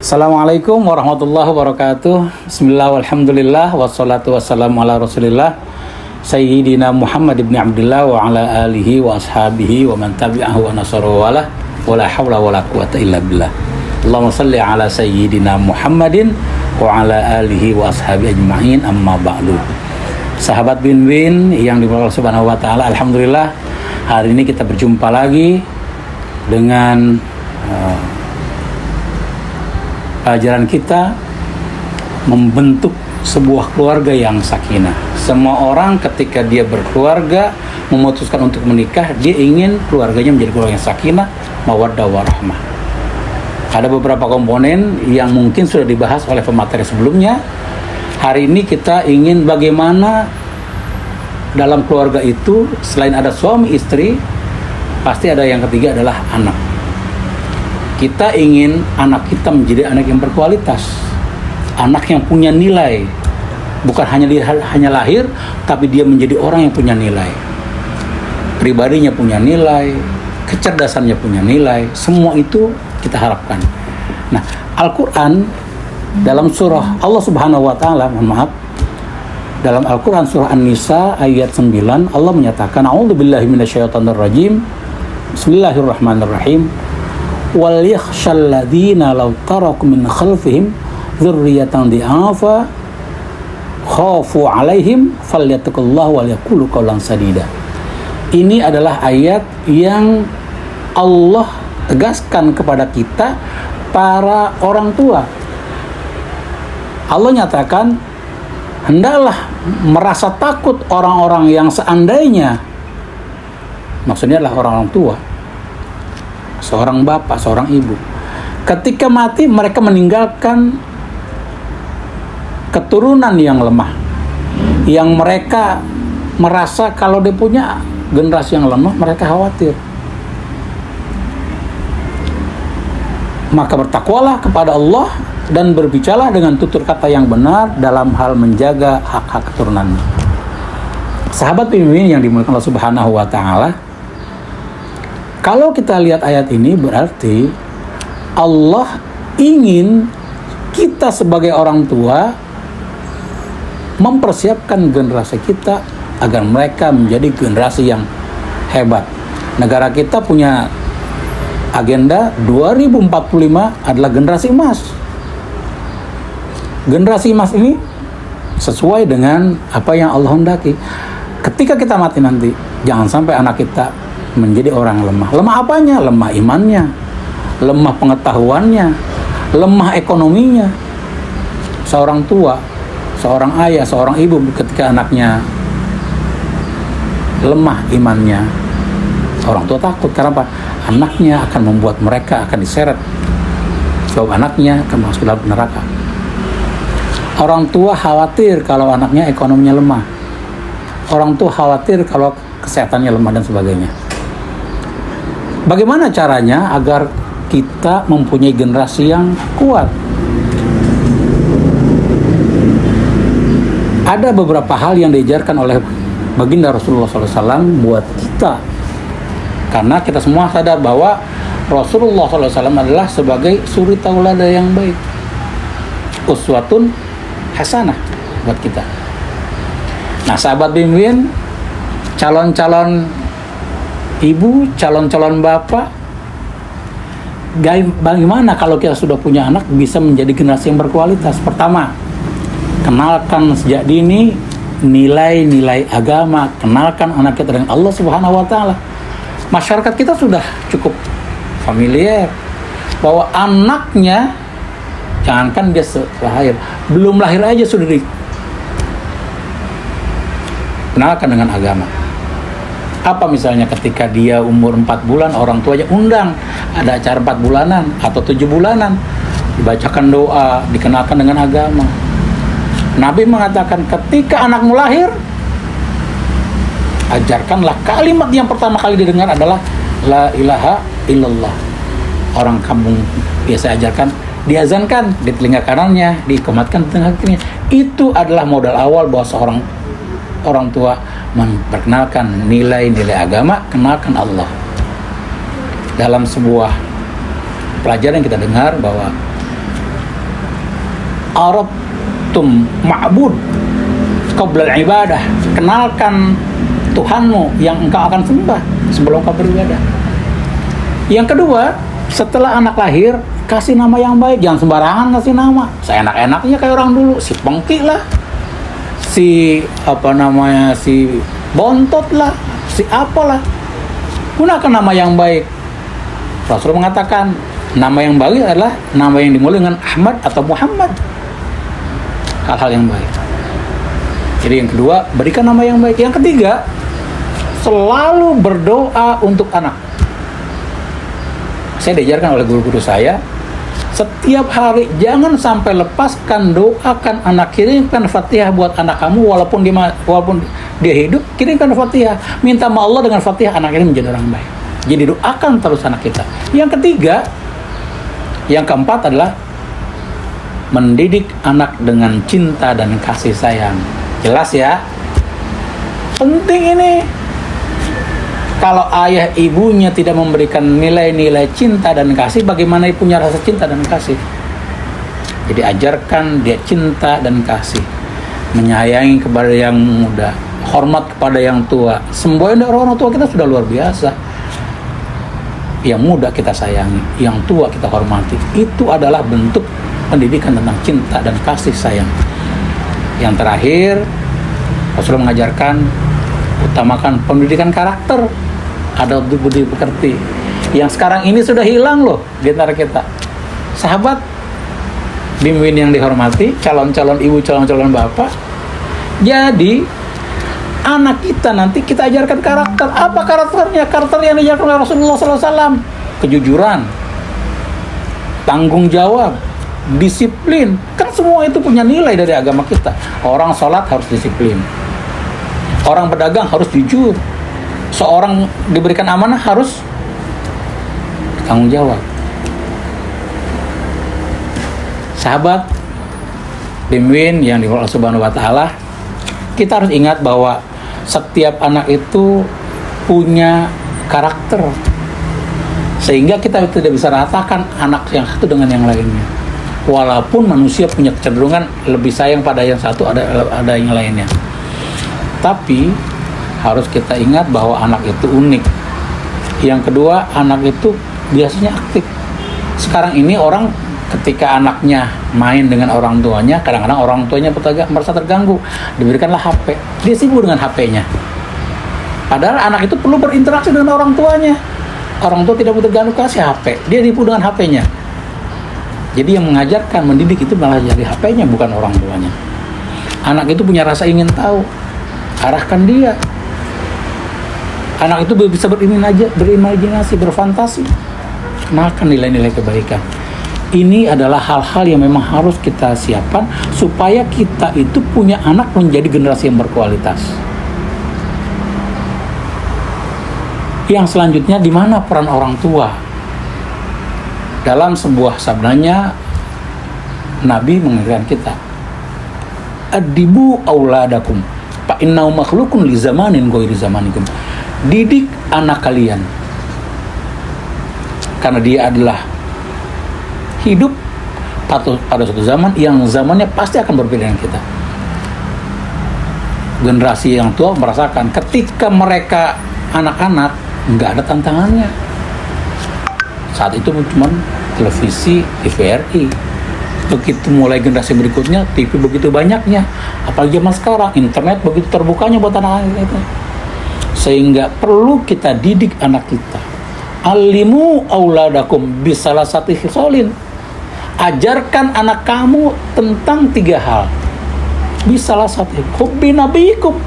Assalamualaikum warahmatullahi wabarakatuh. Bismillah walhamdulillah wassalatu wassalamu ala rasulillah Sayyidina Muhammad ibn Abdullah wa ala alihi wa ashabihi wa man tabi'ahu wa nasarahu wa la hawla wa la quwata illa billah. Allahumma salli ala Sayyidina Muhammadin wa ala alihi wa ashabihi ajma'in, amma ba'du. Sahabat Win-Win yang dimuliakan Allah Subhanahu wa taala, alhamdulillah hari ini kita berjumpa lagi dengan pelajaran kita membentuk sebuah keluarga yang sakinah. Semua orang ketika dia berkeluarga, memutuskan untuk menikah, dia ingin keluarganya menjadi keluarga yang sakinah, mawaddah warahmah. Ada beberapa komponen yang mungkin sudah dibahas oleh pemateri sebelumnya. Hari ini kita ingin bagaimana dalam keluarga itu selain ada suami istri, pasti ada yang ketiga adalah anak. Kita ingin anak kita menjadi anak yang berkualitas, anak yang punya nilai, bukan hanya lahir, tapi dia menjadi orang yang punya nilai, pribadinya punya nilai, kecerdasannya punya nilai, semua itu kita harapkan. Nah, Al-Quran dalam surah Allah Subhanahu Wa Taala, dalam Al-Quran surah An-Nisa ayat 9, Allah menyatakan, A'udzubillahi minasyaitonirrajim, Bismillahirrahmanirrahim. Wal yakhshal ladzina law taraku min khalfihim dzurriyyatan di'afa khafu 'alaihim falyattaqullaha wal yaqulu qawlan sadida. Ini adalah ayat yang Allah tegaskan kepada kita para orang tua. Allah nyatakan, hendaklah merasa takut orang-orang yang seandainya, maksudnya adalah orang-orang tua, seorang bapak, seorang ibu, ketika mati mereka meninggalkan keturunan yang lemah, yang mereka merasa kalau dia punya generasi yang lemah, mereka khawatir. Maka bertakwalah kepada Allah dan berbicaralah dengan tutur kata yang benar dalam hal menjaga hak-hak keturunannya. Sahabat pemimpin yang dimuliakan Allah Subhanahu wa taala, kalau kita lihat ayat ini berarti Allah ingin kita sebagai orang tua mempersiapkan generasi kita agar mereka menjadi generasi yang hebat. Negara kita punya agenda 2045 adalah generasi emas. Generasi emas ini sesuai dengan apa yang Allah hendaki. Ketika kita mati nanti, jangan sampai anak kita menjadi orang lemah. Lemah apanya? Lemah imannya, lemah pengetahuannya, lemah ekonominya. Seorang tua, seorang ayah, seorang ibu ketika anaknya lemah imannya, orang tua takut. Karena apa? Anaknya akan membuat mereka akan diseret, sebab anaknya akan masuk dalam neraka. Orang tua khawatir kalau anaknya ekonominya lemah. Orang tua khawatir kalau kesehatannya lemah dan sebagainya. Bagaimana caranya agar kita mempunyai generasi yang kuat? Ada beberapa hal yang diajarkan oleh baginda Rasulullah SAW buat kita. Karena kita semua sadar bahwa Rasulullah SAW adalah sebagai suri tauladan yang baik, uswatun hasanah buat kita. Nah, sahabat Bim-Win, calon-calon ibu, calon-calon bapak, bagaimana kalau kita sudah punya anak bisa menjadi generasi yang berkualitas? Pertama, kenalkan sejak dini nilai-nilai agama, kenalkan anak kita dengan Allah Subhanahu wa taala. Masyarakat kita sudah cukup familiar bahwa anaknya, jangankan dia lahir, belum lahir aja sudah dikenalkan dengan agama. Apa misalnya ketika dia umur 4 bulan, orang tuanya undang, ada acara 4 bulanan atau 7 bulanan, dibacakan doa, dikenalkan dengan agama. Nabi mengatakan ketika anakmu lahir, ajarkanlah kalimat yang pertama kali didengar adalah la ilaha illallah. Orang kampung biasa ajarkan, diazankan di telinga kanannya, dikomatkan di telinga kirinya. Itu adalah modal awal bahwa seorang orang tua memperkenalkan nilai-nilai agama, kenalkan Allah. Dalam sebuah pelajaran yang kita dengar bahwa Arabtum ma'bud qabla ibadah. Kenalkan Tuhanmu yang engkau akan sembah sebelum kau beribadah. Yang kedua, setelah anak lahir, kasih nama yang baik. Jangan sembarangan kasih nama. Seenak-enaknya kayak orang dulu, si Pengki lah, si Bontot lah, si apalah. Gunakan nama yang baik. Rasul mengatakan nama yang baik adalah nama yang dimulai dengan Ahmad atau Muhammad. Hal-hal yang baik. Jadi yang kedua, berikan nama yang baik. Yang ketiga, selalu berdoa untuk anak. Saya diajarkan oleh guru-guru saya, setiap hari jangan sampai lepaskan, doakan anak, kirimkan Fatihah buat anak kamu walaupun dia hidup, kirimkan Fatihah. Minta sama Allah dengan Fatihah anak ini menjadi orang baik. Jadi doakan terus anak kita. Yang ketiga, yang keempat adalah mendidik anak dengan cinta dan kasih sayang. Jelas ya? Penting ini. Kalau ayah ibunya tidak memberikan nilai-nilai cinta dan kasih, bagaimana punya rasa cinta dan kasih? Jadi ajarkan dia cinta dan kasih, menyayangi kepada yang muda, hormat kepada yang tua. Semboyan dari orang tua kita sudah luar biasa. Yang muda kita sayangi, yang tua kita hormati. Itu adalah bentuk pendidikan tentang cinta dan kasih sayang. Yang terakhir, Rasulullah mengajarkan utamakan pendidikan karakter. Ada budi pekerti yang sekarang ini sudah hilang loh di antara kita. Sahabat bimbing yang dihormati, calon-calon ibu, calon-calon bapak. Jadi anak kita nanti kita ajarkan karakter. Apa karakternya? Karakter yang diajarkan oleh Rasulullah SAW. Kejujuran, tanggung jawab, disiplin. Kan semua itu punya nilai dari agama kita. Orang sholat harus disiplin. Orang berdagang harus jujur. Seorang diberikan amanah harus tanggung jawab. Sahabat Dimwin yang dimuliakan Allah Subhanahu wa taala, kita harus ingat bahwa setiap anak itu punya karakter. Sehingga kita tidak bisa ratakan anak yang satu dengan yang lainnya. Walaupun manusia punya kecenderungan lebih sayang pada yang satu ada yang lainnya. Tapi harus kita ingat bahwa anak itu unik. Yang kedua, anak itu biasanya aktif. Sekarang ini orang ketika anaknya main dengan orang tuanya, kadang-kadang orang tuanya merasa terganggu, diberikanlah HP. Dia sibuk dengan HP-nya. Padahal anak itu perlu berinteraksi dengan orang tuanya. Orang tua tidak terganggu, kasih HP. Dia sibuk dengan HP-nya. Jadi yang mengajarkan, mendidik itu malah dari HP-nya, bukan orang tuanya. Anak itu punya rasa ingin tahu. Arahkan dia. Anak itu bisa berimajinasi, berfantasi. Kenalkan nilai-nilai kebaikan. Ini adalah hal-hal yang memang harus kita siapkan supaya kita itu punya anak menjadi generasi yang berkualitas. Yang selanjutnya, di mana peran orang tua? Dalam sebuah sabdanya, Nabi mengingatkan kita, "Adibu auladakum, fa innahu makhluqun li zamanin ghairi zamanikum." Didik anak kalian karena dia adalah hidup pada suatu zaman yang zamannya pasti akan berbeda dengan kita. Generasi yang tua merasakan ketika mereka anak-anak nggak ada tantangannya. Saat itu cuma televisi, TVRI. Begitu mulai generasi berikutnya, TV begitu banyaknya. Apalagi zaman sekarang, internet begitu terbukanya buat anak-anak itu. Sehingga perlu kita didik anak kita. Alimu auladakum bisalasati khisalin. Ajarkan anak kamu tentang 3 hal. Bisalasati hubbi nabiyikum.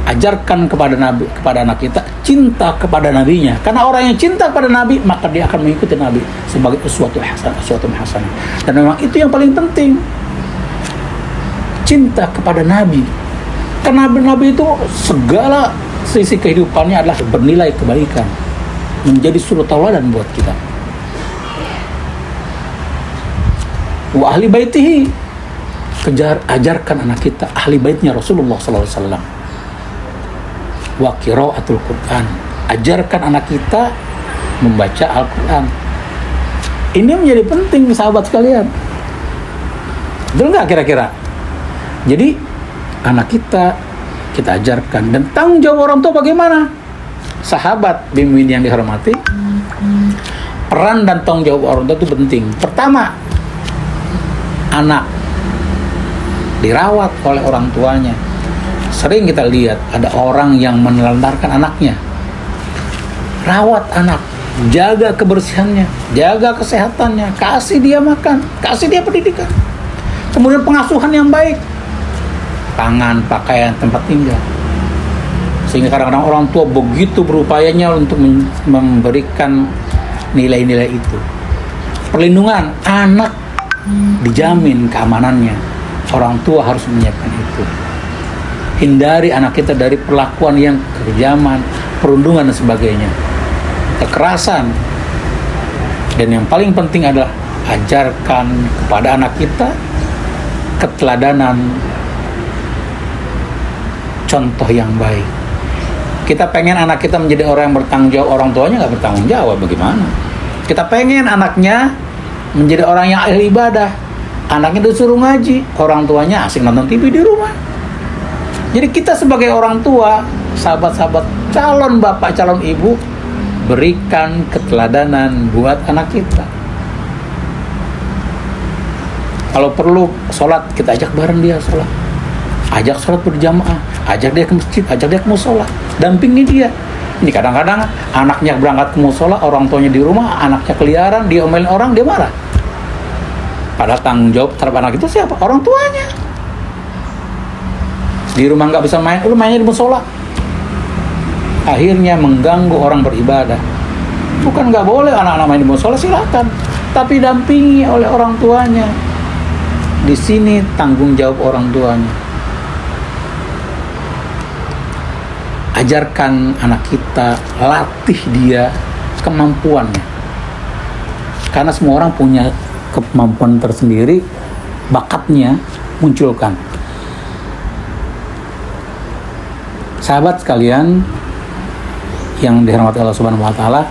Ajarkan kepada anak kita cinta kepada nabinya. Karena orang yang cinta kepada nabi, maka dia akan mengikuti nabi sebagai uswatun hasanah. Dan memang itu yang paling penting. Cinta kepada nabi. Karena nabi itu segala sisi kehidupannya adalah bernilai kebaikan, menjadi suri tauladan buat kita. Wa ahli baitihi, ajarkan anak kita ahli baitnya Rasulullah SAW. Wa qiraatul Quran, ajarkan anak kita membaca Al-Quran. Ini menjadi penting sahabat sekalian. Betul nggak kira-kira? Jadi anak kita ajarkan, dan tanggung jawab orang tua bagaimana? Sahabat bimbing yang dihormati, peran dan tanggung jawab orang tua itu penting. Pertama, anak dirawat oleh orang tuanya. Sering kita lihat ada orang yang menelantarkan anaknya. Rawat anak, jaga kebersihannya, jaga kesehatannya, kasih dia makan, kasih dia pendidikan. Kemudian pengasuhan yang baik, pangan, pakaian, tempat tinggal. Sehingga kadang-kadang orang tua begitu berupayanya untuk memberikan nilai-nilai itu. Perlindungan anak dijamin keamanannya. Orang tua harus menyiapkan itu. Hindari anak kita dari perlakuan yang kekejaman, perundungan dan sebagainya, kekerasan. Dan yang paling penting adalah ajarkan kepada anak kita keteladanan, contoh yang baik. Kita pengen anak kita menjadi orang yang bertanggung jawab, orang tuanya nggak bertanggung jawab, bagaimana? Kita pengen anaknya menjadi orang yang ahli ibadah, anaknya disuruh ngaji, orang tuanya asik nonton TV di rumah. Jadi kita sebagai orang tua, sahabat-sahabat, calon bapak, calon ibu, berikan keteladanan buat anak kita. Kalau perlu sholat, kita ajak bareng dia sholat. Ajak sholat berjamaah, ajak dia ke masjid, ajak dia ke musola, dampingi dia. Ini kadang-kadang anaknya berangkat ke musola, orang tuanya di rumah, anaknya keliaran, dia omelin orang, dia marah. Padahal tanggung jawab terhadap anak itu siapa? Orang tuanya. Di rumah nggak bisa main, lu mainnya di musola. Akhirnya mengganggu orang beribadah. Bukan nggak boleh anak-anak main di musola, silakan, tapi dampingi oleh orang tuanya. Di sini tanggung jawab orang tuanya. Ajarkan anak kita, latih dia kemampuannya. Karena semua orang punya kemampuan tersendiri, bakatnya munculkan. Sahabat sekalian yang dirahmati Allah Subhanahu wa taala,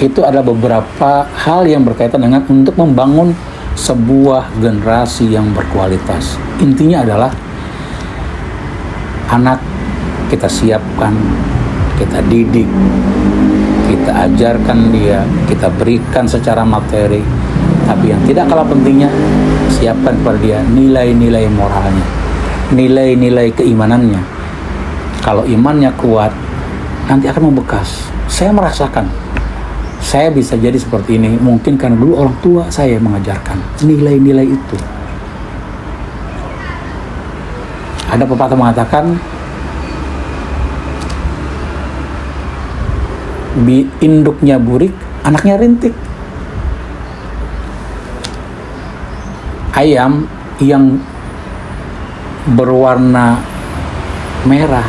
itu ada beberapa hal yang berkaitan dengan untuk membangun sebuah generasi yang berkualitas. Intinya adalah anak kita siapkan, kita didik, kita ajarkan dia, kita berikan secara materi, tapi yang tidak kalah pentingnya, siapkan kepada dia nilai-nilai moralnya, nilai-nilai keimanannya. Kalau imannya kuat, nanti akan membekas. Saya merasakan, saya bisa jadi seperti ini mungkin karena dulu orang tua saya mengajarkan nilai-nilai itu. Ada pepatah mengatakan, induknya burik, anaknya rintik. Ayam yang berwarna merah,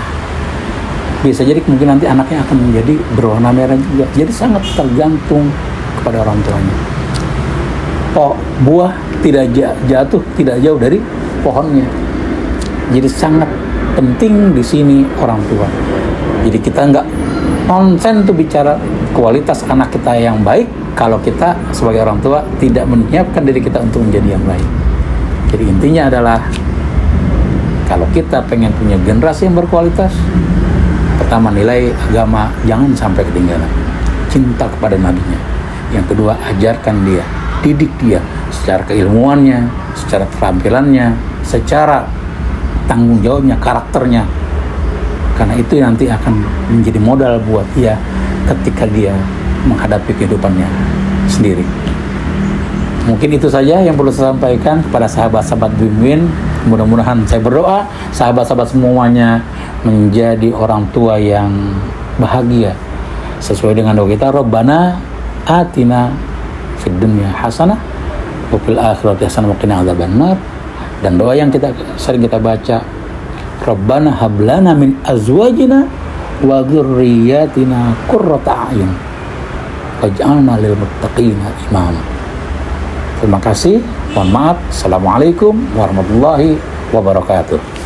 bisa jadi mungkin nanti anaknya akan menjadi berwarna merah juga. Jadi sangat tergantung kepada orang tuanya. Buah tidak jatuh tidak jauh dari pohonnya. Jadi sangat penting di sini orang tua. Jadi kita nggak nonsen tuh bicara kualitas anak kita yang baik kalau kita sebagai orang tua tidak menyiapkan diri kita untuk menjadi yang baik. Jadi intinya adalah kalau kita pengen punya generasi yang berkualitas, pertama, nilai agama jangan sampai ketinggalan. Cinta kepada nabinya. Yang kedua, ajarkan dia, didik dia secara keilmuannya, secara keterampilannya, secara tanggung jawabnya, karakternya. Karena itu nanti akan menjadi modal buat dia ketika dia menghadapi kehidupannya sendiri. Mungkin itu saja yang perlu saya sampaikan kepada sahabat-sahabat Win-Win. Mudah-mudahan saya berdoa sahabat-sahabat semuanya menjadi orang tua yang bahagia sesuai dengan doa kita, Rabbana atina fid dunya hasanah wa fil akhirati hasanah wa qina adzabannar. Dan doa yang sering kita baca, Rabbana hab lana min azwajina wa dzurriyyatina qurrata a'yun waj'alna lil muttaqina imama. Terima kasih. Mohon maaf. Assalamualaikum warahmatullahi wabarakatuh.